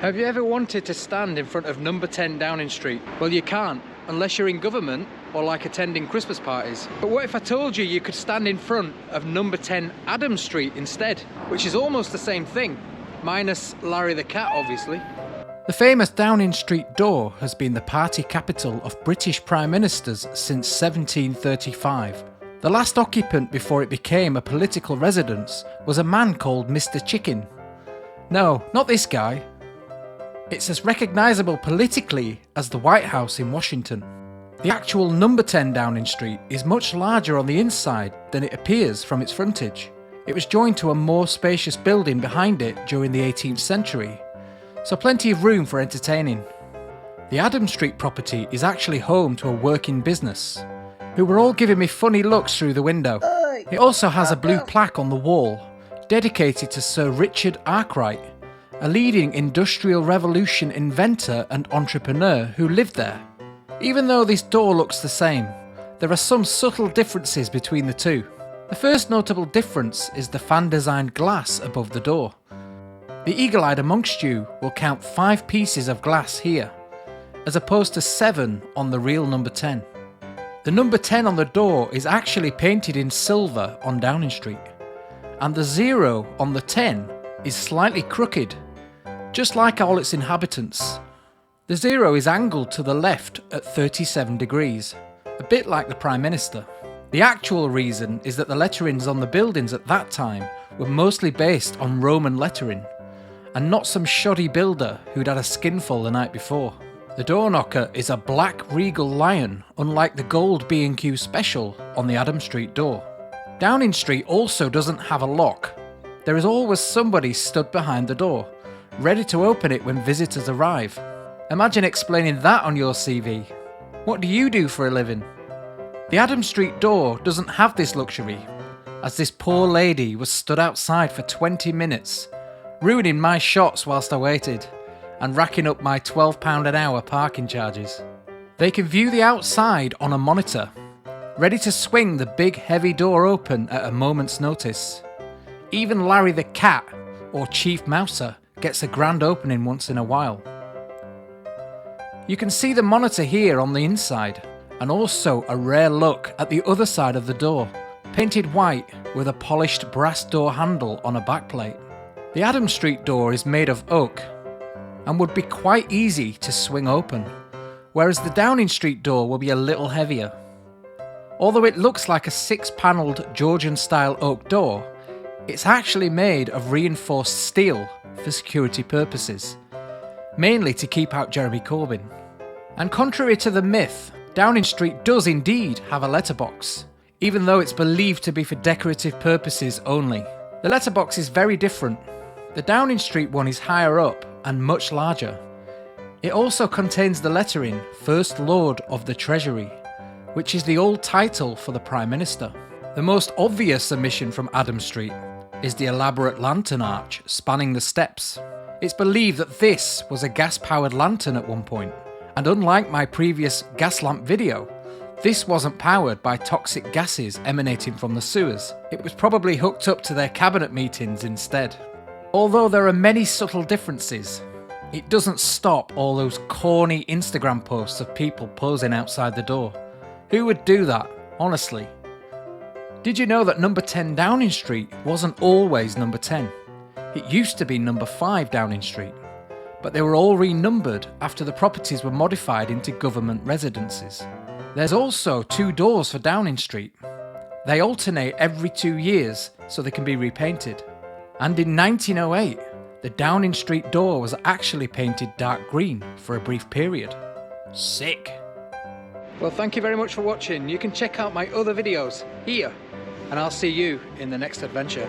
Have you ever wanted to stand in front of number 10 Downing Street? Well, you can't, unless you're in government or like attending Christmas parties. But what if I told you you could stand in front of number 10 Adam Street instead? Which is almost the same thing, minus Larry the cat, obviously. The famous Downing Street door has been the party capital of British Prime Ministers since 1735. The last occupant before it became a political residence was a man called Mr. Chicken. No, not this guy. It's as recognisable politically as the White House in Washington. The actual number 10 Downing Street is much larger on the inside than it appears from its frontage. It was joined to a more spacious building behind it during the 18th century, so plenty of room for entertaining. The Adam Street property is actually home to a working business, who were all giving me funny looks through the window. It also has a blue plaque on the wall, dedicated to Sir Richard Arkwright, a leading Industrial Revolution inventor and entrepreneur who lived there. Even though this door looks the same, there are some subtle differences between the two. The first notable difference is the fan-designed glass above the door. The eagle-eyed amongst you will count 5 pieces of glass here, as opposed to 7 on the real number 10. The number 10 on the door is actually painted in silver on Downing Street, and the 0 on the 10 is slightly crooked, just like all its inhabitants. The 0 is angled to the left at 37 degrees, a bit like the Prime Minister. The actual reason is that the letterings on the buildings at that time were mostly based on Roman lettering, and not some shoddy builder who'd had a skinful the night before. The door knocker is a black regal lion, unlike the gold B&Q special on the Adam Street door. Downing Street also doesn't have a lock. There is always somebody stood behind the door, ready to open it when visitors arrive. Imagine explaining that on your CV. What do you do for a living? The Adam Street door doesn't have this luxury, as this poor lady was stood outside for 20 minutes, ruining my shots whilst I waited, and racking up my £12 an hour parking charges. They can view the outside on a monitor, ready to swing the big heavy door open at a moment's notice. Even Larry the cat, or Chief Mouser, gets a grand opening once in a while. You can see the monitor here on the inside, and also a rare look at the other side of the door, painted white with a polished brass door handle on a backplate. The Adam Street door is made of oak, and would be quite easy to swing open, whereas the Downing Street door will be a little heavier. Although it looks like a 6-panelled Georgian-style oak door, it's actually made of reinforced steel for security purposes, mainly to keep out Jeremy Corbyn. And contrary to the myth, Downing Street does indeed have a letterbox, even though it's believed to be for decorative purposes only. The letterbox is very different. The Downing Street one is higher up and much larger. It also contains the lettering First Lord of the Treasury, which is the old title for the Prime Minister. The most obvious omission from Adam Street is the elaborate lantern arch spanning the steps. It's believed that this was a gas-powered lantern at one point, and unlike my previous gas lamp video, this wasn't powered by toxic gases emanating from the sewers. It was probably hooked up to their cabinet meetings instead. Although there are many subtle differences, it doesn't stop all those corny Instagram posts of people posing outside the door. Who would do that, honestly? Did you know that number 10 Downing Street wasn't always number 10? It used to be number 5 Downing Street, but they were all renumbered after the properties were modified into government residences. There's also 2 doors for Downing Street. They alternate every 2 years so they can be repainted. And in 1908, the Downing Street door was actually painted dark green for a brief period. Sick! Well, thank you very much for watching. You can check out my other videos here, and I'll see you in the next adventure.